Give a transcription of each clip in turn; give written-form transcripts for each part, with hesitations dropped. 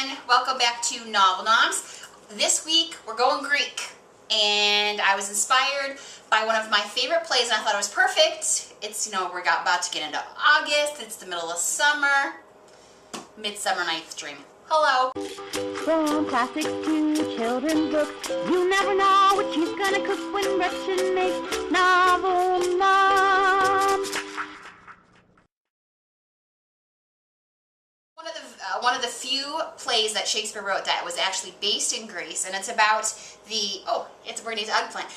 everyone, welcome back to NovelNoms. This week we're going Greek, and I was inspired by one of my favorite plays and I thought it was perfect. It's, we're about to get into August, it's the middle of summer. Midsummer Night's Dream. Hello. From classics to children's books, you never know what she's gonna cook when Gretchen makes NovelNoms. One of the few plays that Shakespeare wrote that was actually based in Greece, and it's about the, it's Brittany's eggplant.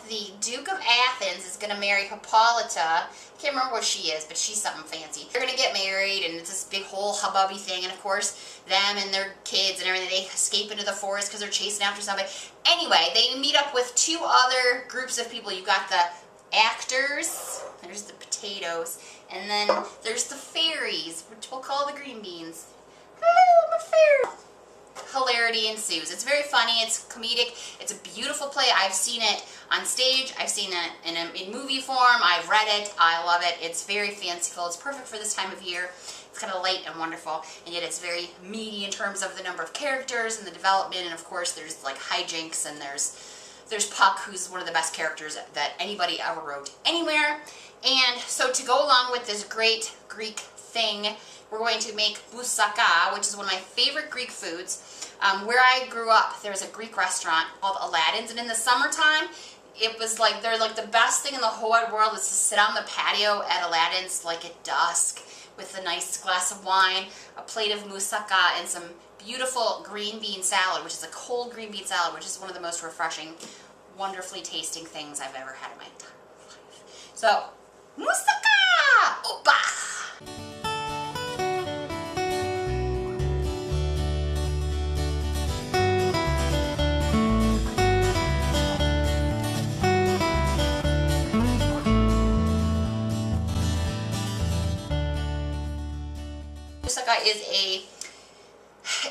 The Duke of Athens is going to marry Hippolyta. I can't remember what she is, but she's something fancy. They're going to get married, and it's this big whole hubbubby thing, and of course, them and their kids and everything, they escape into the forest because they're chasing after somebody. Anyway, they meet up with two other groups of people. You've got the actors, there's the potatoes, and then there's the fairies, which we'll call the green beans. Hello, I'm a fairy. Hilarity ensues. It's very funny, it's comedic, it's a beautiful play. I've seen it on stage, I've seen it in movie form, I've read it, I love it. It's very fanciful, it's perfect for this time of year. It's kind of light and wonderful, and yet it's very meaty in terms of the number of characters and the development, and of course there's like hijinks, and there's Puck, who's one of the best characters that anybody ever wrote anywhere. And so to go along with this great Greek thing, we're going to make Moussaka, which is one of my favorite Greek foods. Where I grew up, there was a Greek restaurant called Aladdin's, and in the summertime, it was like, they're like the best thing in the whole wide world was to sit on the patio at Aladdin's, like at dusk, with a nice glass of wine, a plate of Moussaka, and some beautiful green bean salad, which is a cold green bean salad, which is one of the most refreshing, wonderfully tasting things I've ever had in my entire life. So, Moussaka! Opa! Moussaka is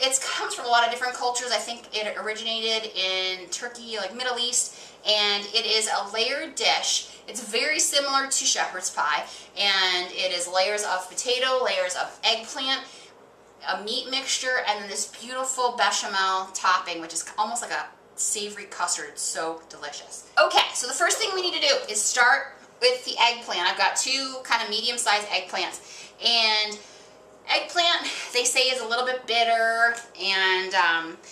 it comes from a lot of different cultures. I think it originated in Turkey, like Middle East, and it is a layered dish. It's very similar to shepherd's pie, and it is layers of potato, layers of eggplant, a meat mixture, and then this beautiful bechamel topping, which is almost like a savory custard. It's so delicious. Okay, so the first thing we need to do is start with the eggplant. I've got two kind of medium-sized eggplants, and eggplant, they say, is a little bit bitter, and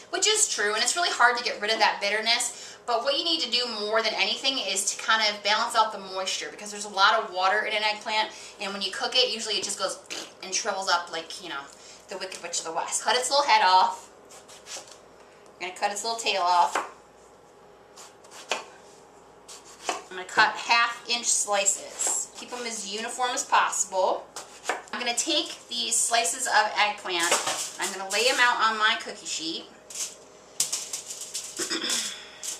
which is true, and it's really hard to get rid of that bitterness. But what you need to do more than anything is to kind of balance out the moisture, because there's a lot of water in an eggplant, and when you cook it, usually it just goes and shrivels up like, the Wicked Witch of the West. Cut its little head off. I'm going to cut its little tail off. I'm going to cut 1/2 inch slices. Keep them as uniform as possible. I'm going to take these slices of eggplant, I'm going to lay them out on my cookie sheet.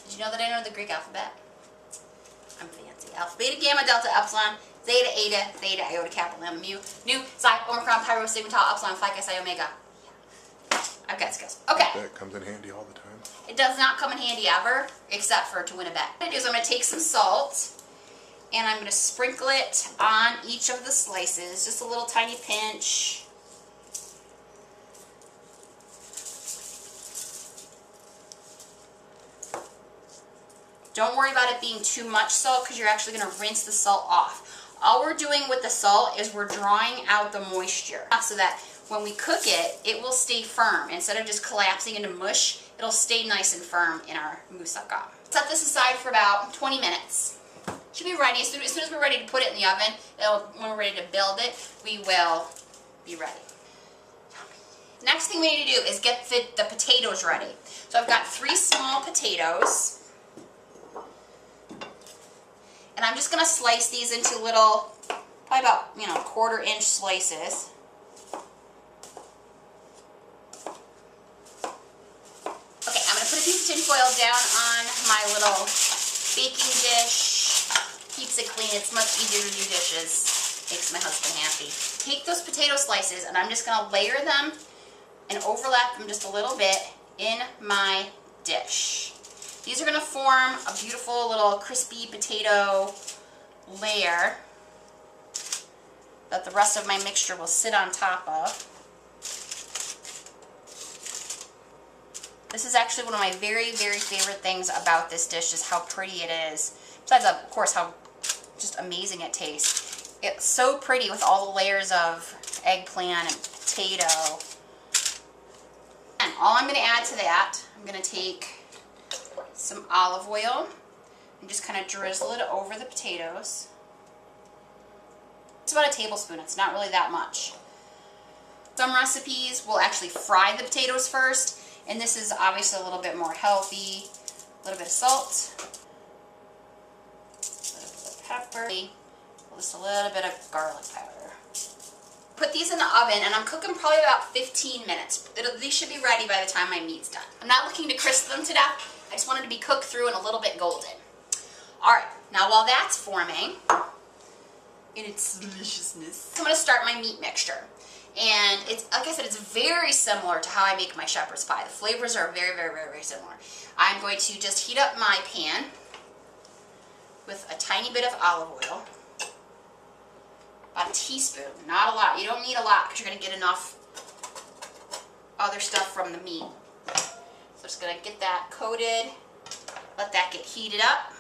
Did you know that I know the Greek alphabet? I'm fancy. Alpha, beta, gamma, delta, epsilon, zeta, eta, theta, iota, kappa, lambda, mu, nu, psi, omicron, pi, rho, sigma, tau, epsilon, phi, chi, psi, omega. I've got skills. Okay. That comes in handy all the time. It does not come in handy ever, except for to win a bet. What I'm going to do is I'm going to take some salt, and I'm going to sprinkle it on each of the slices, just a little tiny pinch. Don't worry about it being too much salt, because you're actually going to rinse the salt off. All we're doing with the salt is we're drawing out the moisture, so that when we cook it, it will stay firm. Instead of just collapsing into mush, it'll stay nice and firm in our moussaka. Set this aside for about 20 minutes. Should be ready. As soon as we're ready to put it in the oven, when we're ready to build it, we will be ready. Next thing we need to do is get the potatoes ready. So I've got 3 small potatoes, and I'm just going to slice these into little, probably about 1/4 inch slices. Okay, I'm going to put a piece of tin foil down on my little baking dish. Keeps it clean. It's much easier to do dishes. Makes my husband happy. Take those potato slices, and I'm just going to layer them and overlap them just a little bit in my dish. These are going to form a beautiful little crispy potato layer that the rest of my mixture will sit on top of. This is actually one of my very, very favorite things about this dish is how pretty it is. Besides, of course, how just amazing it tastes. It's so pretty with all the layers of eggplant and potato. And all I'm going to add to that, I'm going to take some olive oil and just kind of drizzle it over the potatoes. It's about a tablespoon. It's not really that much. Some recipes will actually fry the potatoes first, and this is obviously a little bit more healthy. A little bit of salt, a little bit of pepper, just a little bit of garlic powder. Put these in the oven, and I'm cooking probably about 15 minutes. These should be ready by the time my meat's done. I'm not looking to crisp them to death. I just want it to be cooked through and a little bit golden. Alright, now while that's forming, in its deliciousness, I'm going to start my meat mixture. And it's, like I said, it's very similar to how I make my shepherd's pie. The flavors are very, very, very, very similar. I'm going to just heat up my pan with a tiny bit of olive oil. About a teaspoon, not a lot. You don't need a lot because you're going to get enough other stuff from the meat. So just going to get that coated, let that get heated up.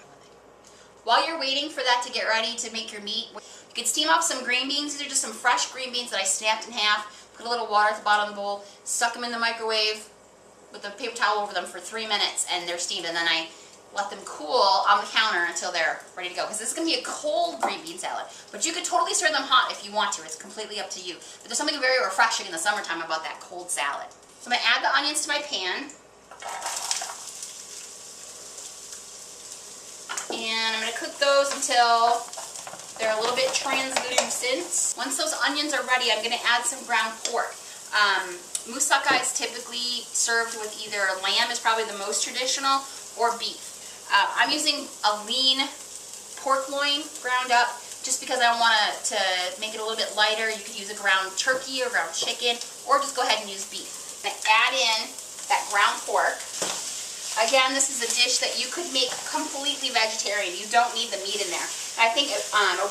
While you're waiting for that to get ready to make your meat, you can steam up some green beans. These are just some fresh green beans that I snapped in half, put a little water at the bottom of the bowl, stuck them in the microwave with a paper towel over them for 3 minutes, and they're steamed, and then I let them cool on the counter until they're ready to go. Because this is going to be a cold green bean salad. But you could totally serve them hot if you want to. It's completely up to you. But there's something very refreshing in the summertime about that cold salad. So I'm going to add the onions to my pan. And I'm going to cook those until they're a little bit translucent. Once those onions are ready, I'm going to add some ground pork. Moussaka is typically served with either lamb, is probably the most traditional, or beef. I'm using a lean pork loin ground up just because I want to make it a little bit lighter. You could use a ground turkey or ground chicken, or just go ahead and use beef. I'm going to add in that ground pork. Again, this is a dish that you could make completely vegetarian. You don't need the meat in there. I think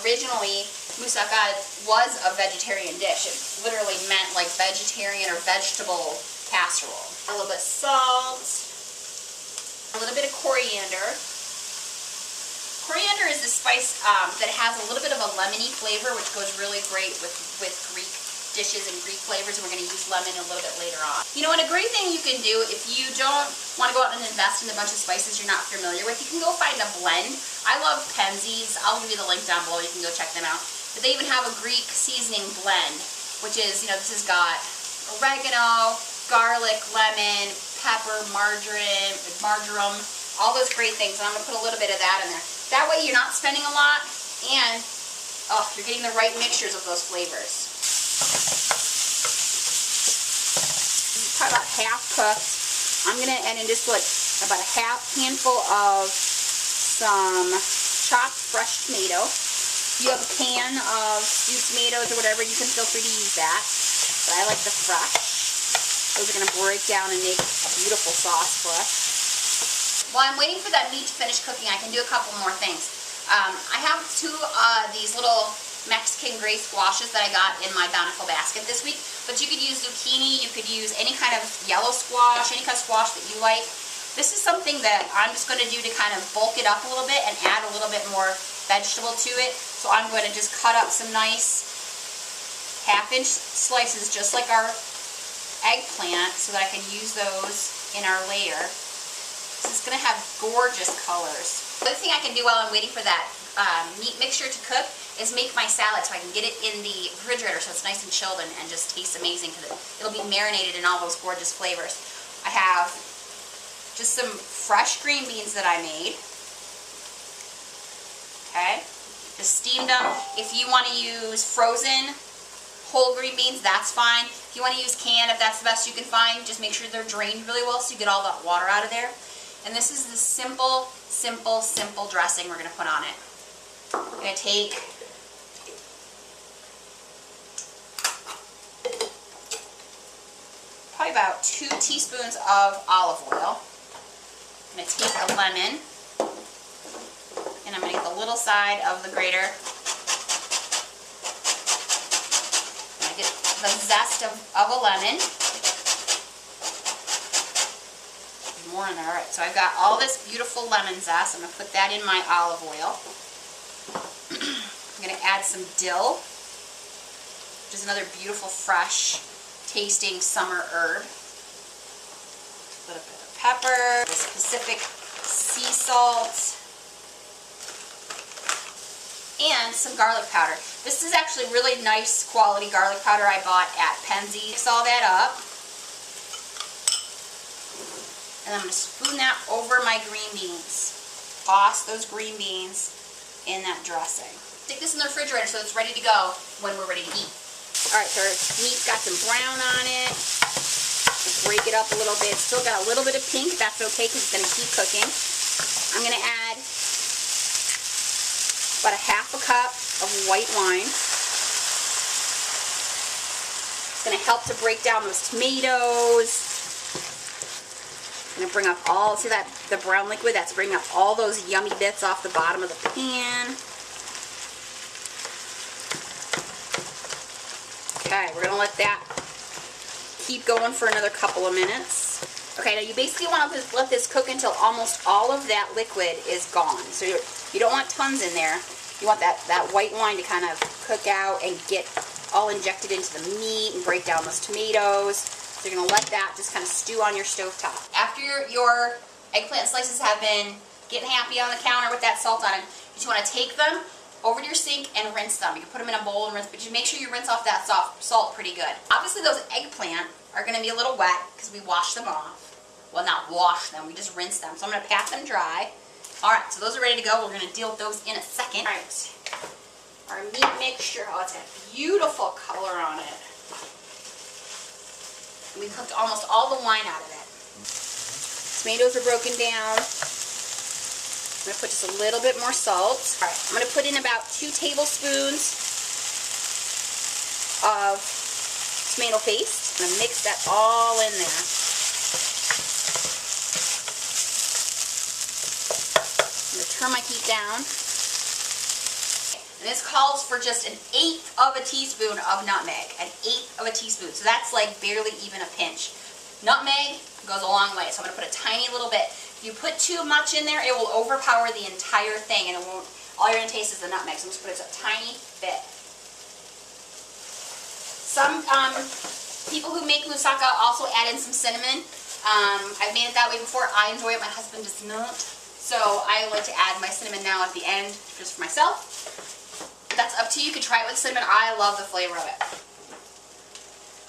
originally Moussaka was a vegetarian dish. It literally meant like vegetarian or vegetable casserole. A little bit of salt. A little bit of coriander. Coriander is the spice that has a little bit of a lemony flavor, which goes really great with Greek dishes and Greek flavors, and we're going to use lemon a little bit later on. You know, and a great thing you can do if you don't want to go out and invest in a bunch of spices you're not familiar with, you can go find a blend. I love Penzeys. I'll give you the link down below. You can go check them out. But they even have a Greek seasoning blend, which is, you know, this has got oregano, garlic, lemon, pepper, marjoram, all those great things. And I'm going to put a little bit of that in there. That way you're not spending a lot, and you're getting the right mixtures of those flavors. Probably about half cooked. I'm going to add in just put about a handful of some chopped fresh tomato. If you have a can of stewed tomatoes or whatever, you can feel free to use that. But I like the fresh. Those are going to break down and make a beautiful sauce for us. While I'm waiting for that meat to finish cooking, I can do a couple more things. I have two these little Mexican gray squashes that I got in my Bountiful basket this week. But you could use zucchini, you could use any kind of yellow squash, any kind of squash that you like. This is something that I'm just going to do to kind of bulk it up a little bit and add a little bit more vegetable to it. So I'm going to just cut up some nice half-inch slices, just like our eggplant, so that I can use those in our layer. This is going to have gorgeous colors. The other thing I can do while I'm waiting for that meat mixture to cook is make my salad so I can get it in the refrigerator so it's nice and chilled and just tastes amazing because it'll be marinated in all those gorgeous flavors. I have just some fresh green beans that I made. Okay, just steamed them. If you want to use frozen whole green beans, that's fine. If you want to use canned, if that's the best you can find, just make sure they're drained really well so you get all that water out of there. And this is the simple dressing we're going to put on it. I'm going to take probably about 2 teaspoons of olive oil. I'm going to take a lemon, and I'm going to get the little side of the grater. I'm going to get the zest of a lemon. more in there. All right, so I've got all this beautiful lemon zest. I'm going to put that in my olive oil. I'm going to add some dill, which is another beautiful, fresh tasting summer herb. A little bit of pepper, this Pacific sea salt, and some garlic powder. This is actually really nice quality garlic powder I bought at Penzeys. Mix all that up. And I'm going to spoon that over my green beans. Toss those green beans in that dressing. Stick this in the refrigerator so it's ready to go when we're ready to eat. Alright, so our meat's got some brown on it. Break it up a little bit. Still got a little bit of pink. That's okay because it's going to keep cooking. I'm going to add about a half a cup of white wine. It's going to help to break down those tomatoes. I'm going to bring up all, see that, the brown liquid? That's bringing up all those yummy bits off the bottom of the pan. Okay, we're going to let that keep going for another couple of minutes. Okay, now you basically want to let this cook until almost all of that liquid is gone. So you don't want tons in there. You want that white wine to kind of cook out and get all injected into the meat and break down those tomatoes. So you're going to let that just kind of stew on your stovetop. After your eggplant slices have been getting happy on the counter with that salt on it, you just want to take them over to your sink and rinse them. You can put them in a bowl and rinse, but you make sure you rinse off that salt pretty good. Obviously those eggplant are going to be a little wet because we washed them off. Well, not wash them, we just rinse them. So I'm going to pat them dry. Alright, so those are ready to go. We're going to deal with those in a second. Alright, our meat mixture. Oh, it's got a beautiful color on it. We cooked almost all the wine out of it. Tomatoes are broken down. I'm going to put just a little bit more salt. Alright, I'm going to put in about 2 tablespoons of tomato paste. I'm going to mix that all in there. I'm going to turn my heat down. And this calls for just 1/8 of a teaspoon of nutmeg. 1/8 of a teaspoon. So that's like barely even a pinch. Nutmeg goes a long way. So I'm going to put a tiny little bit. If you put too much in there, it will overpower the entire thing, and it won't. All you're going to taste is the nutmeg. So I'm just going to put a tiny bit. Some people who make moussaka also add in some cinnamon. I've made it that way before. I enjoy it. My husband does not. So I like to add my cinnamon now at the end, just for myself. That's up to you. You can try it with cinnamon. I love the flavor of it.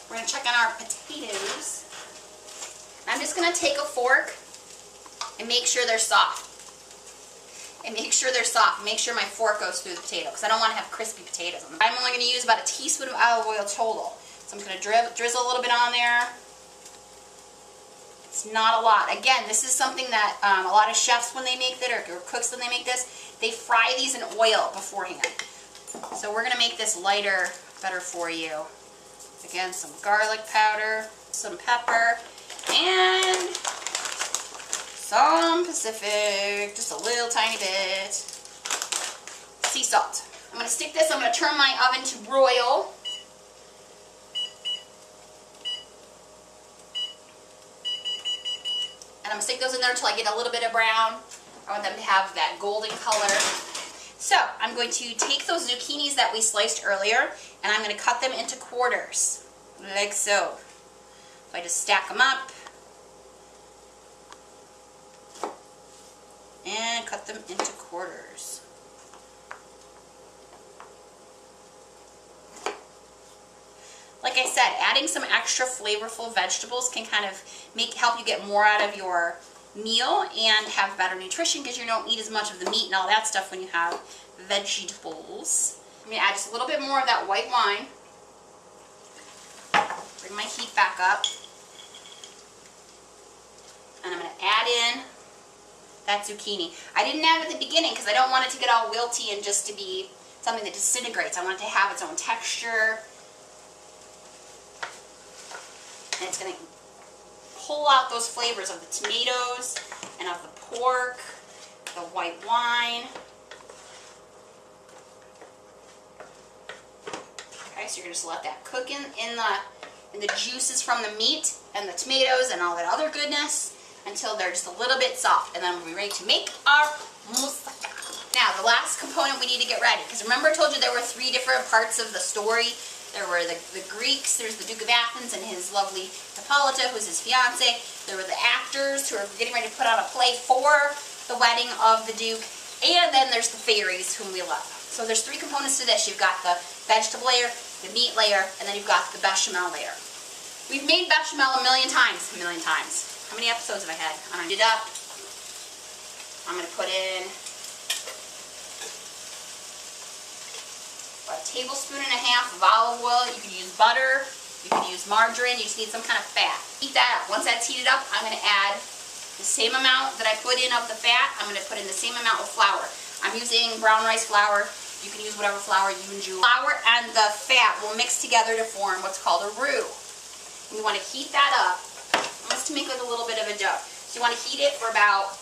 We're going to check on our potatoes. I'm just going to take a fork and make sure they're soft. And make sure they're soft. Make sure my fork goes through the potato because I don't want to have crispy potatoes on them. I'm only going to use about a teaspoon of olive oil total. So I'm going to drizzle a little bit on there. It's not a lot. Again, this is something that a lot of chefs, when they make that, or cooks when they make this, they fry these in oil beforehand. So we're going to make this lighter, better for you. Again, some garlic powder, some pepper, and some Pacific, just a little tiny bit, sea salt. I'm going to stick this, I'm going to turn my oven to broil. And I'm going to stick those in there until I get a little bit of brown. I want them to have that golden color. So I'm going to take those zucchinis that we sliced earlier, and I'm going to cut them into quarters, like so. So I just stack them up and cut them into quarters. Like I said, adding some extra flavorful vegetables can kind of help you get more out of your meal and have better nutrition because you don't eat as much of the meat and all that stuff when you have vegetables. I'm going to add just a little bit more of that white wine. Bring my heat back up. And I'm going to add in that zucchini. I didn't add it at the beginning because I don't want it to get all wilty and just to be something that disintegrates. I want it to have its own texture. And it's going to pull out those flavors of the tomatoes and of the pork, the white wine. Okay, so you're going to just let that cook in the juices from the meat and the tomatoes and all that other goodness. until they're just a little bit soft, and then we'll be ready to make our moussaka. Now, the last component we need to get ready, because remember I told you there were 3 different parts of the story. There were the Greeks, there's the Duke of Athens and his lovely Hippolyta, who's his fiance. There were the actors who are getting ready to put on a play for the wedding of the Duke. And then there's the fairies, whom we love. So there's 3 components to this. You've got the vegetable layer, the meat layer, and then you've got the bechamel layer. We've made bechamel a million times. How many episodes have I had? I'm going to it up. I'm going to put in a tablespoon and a half of olive oil. You can use butter, you can use margarine, you just need some kind of fat. Heat that up. Once that's heated up, I'm going to add the same amount that I put in of the fat. I'm going to put in the same amount of flour. I'm using brown rice flour. You can use whatever flour you enjoy. Flour and the fat will mix together to form what's called a roux. And you want to heat that up almost to make like a little bit of a dough. So you want to heat it for about,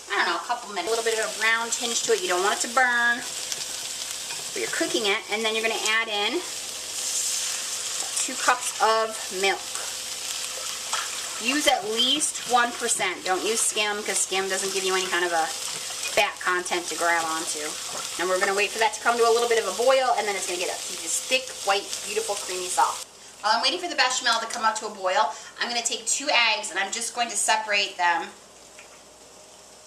I don't know, a couple minutes. A little bit of a brown tinge to it. You don't want it to burn. But you're cooking it, and then you're going to add in 2 cups of milk. Use at least 1%. Don't use skim, because skim doesn't give you any kind of a fat content to grab onto. And we're going to wait for that to come to a little bit of a boil, and then it's going to get up to this thick, white, beautiful, creamy sauce. While I'm waiting for the bechamel to come up to a boil, I'm going to take 2 eggs, and I'm just going to separate them,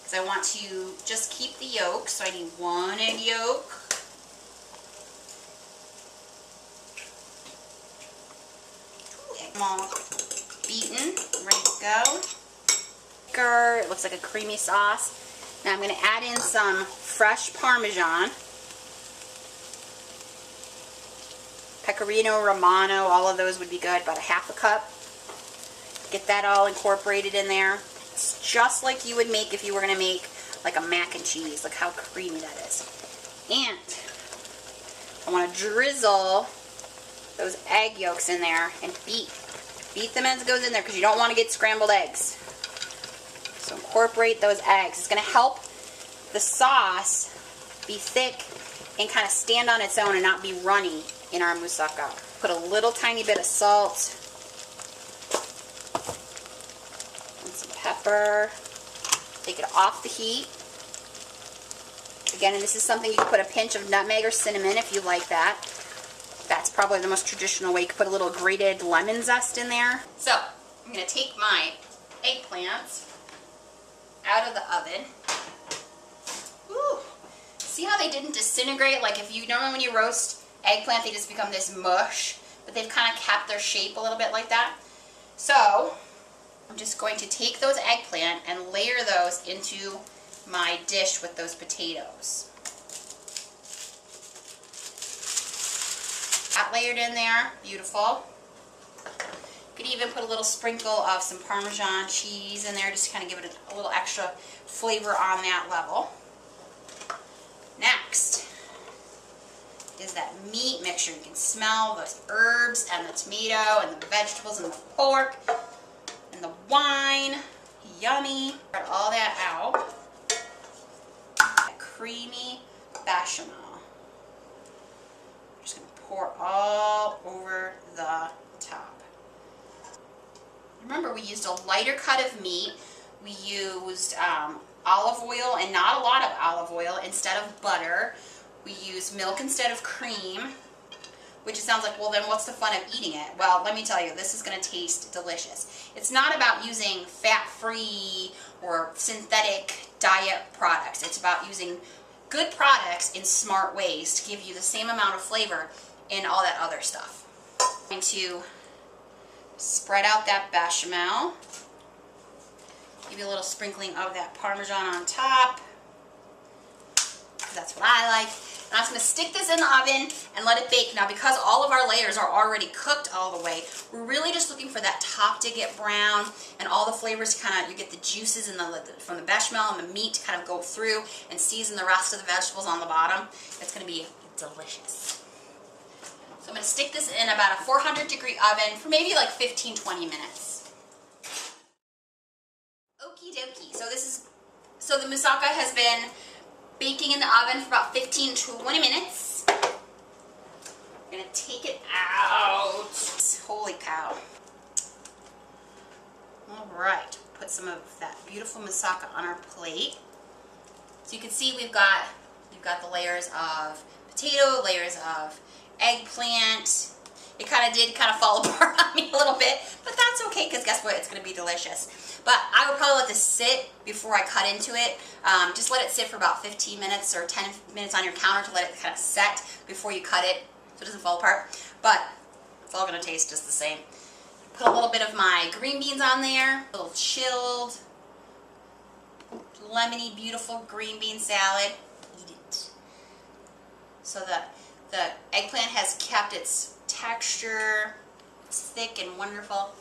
because I want to just keep the yolk. So I need 1 egg yolk. All beaten, ready to go. It looks like a creamy sauce. Now I'm going to add in some fresh Parmesan, Pecorino Romano, all of those would be good, about a half a cup. Get that all incorporated in there. It's just like you would make if you were going to make like a mac and cheese. Look how creamy that is. And I want to drizzle those egg yolks in there and beat. Beat them as it goes in there, because you don't want to get scrambled eggs. So incorporate those eggs. It's going to help the sauce be thick and kind of stand on its own and not be runny in our moussaka. Put a little tiny bit of salt and some pepper. Take it off the heat. Again, and this is something you can put a pinch of nutmeg or cinnamon if you like that. That's probably the most traditional way. You can put a little grated lemon zest in there. So, I'm going to take my eggplants out of the oven. Ooh. See how they didn't disintegrate? Like if you normally when you roast eggplant, they just become this mush, but they've kind of kept their shape a little bit like that. So, I'm just going to take those eggplant and layer those into my dish with those potatoes. That layered in there, beautiful. You could even put a little sprinkle of some Parmesan cheese in there just to kind of give it a little extra flavor on that level. Next is that meat mixture. You can smell those herbs and the tomato and the vegetables and the pork and the wine. Yummy. Spread all that out. That creamy bechamel. Just going to pour all over the top. Remember, we used a lighter cut of meat. We used olive oil, and not a lot of olive oil, instead of butter. We used milk instead of cream, which it sounds like, well, then what's the fun of eating it? Well, let me tell you, this is going to taste delicious. It's not about using fat-free or synthetic diet products. It's about using good products in smart ways to give you the same amount of flavor in all that other stuff. I'm going to spread out that bechamel. Give you a little sprinkling of that Parmesan on top. That's what I like. And I'm just going to stick this in the oven and let it bake. Now, because all of our layers are already cooked all the way, we're really just looking for that top to get brown and all the flavors kind of, you get the juices and from the bechamel and the meat to kind of go through and season the rest of the vegetables on the bottom. It's going to be delicious. So I'm going to stick this in about a 400-degree oven for maybe like 15-20 minutes. Okie dokie. So the moussaka has been baking in the oven for about 15-20 minutes. I'm going to take it out. Holy cow. Alright. put some of that beautiful moussaka on our plate. So you can see we've got the layers of potato, layers of eggplant. It kind of fall apart on me a little bit, but that's okay because guess what? It's going to be delicious. But I would probably let this sit before I cut into it. Just let it sit for about 15 minutes or 10 minutes on your counter to let it kind of set before you cut it so it doesn't fall apart. But it's all going to taste just the same. Put a little bit of my green beans on there, a little chilled, lemony, beautiful green bean salad. Eat it. So the eggplant has kept its texture. It's thick and wonderful.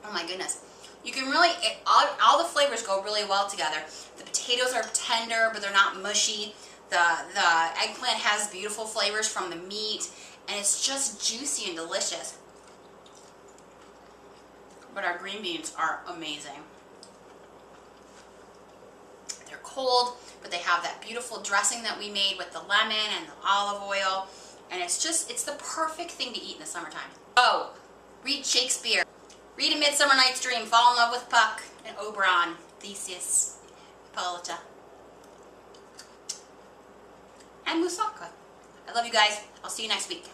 Oh my goodness. You can really, all the flavors go really well together. The potatoes are tender, but they're not mushy. The eggplant has beautiful flavors from the meat, and it's just juicy and delicious. But our green beans are amazing. They're cold, but they have that beautiful dressing that we made with the lemon and the olive oil, and it's the perfect thing to eat in the summertime. Oh, read Shakespeare. Read A Midsummer Night's Dream. Fall in love with Puck and Oberon, Theseus, Hippolyta, and Moussaka. I love you guys. I'll see you next week.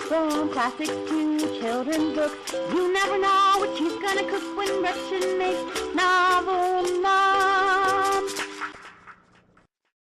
From classics to children's books, you never know what she's gonna cook when Gretchen makes novel Noms.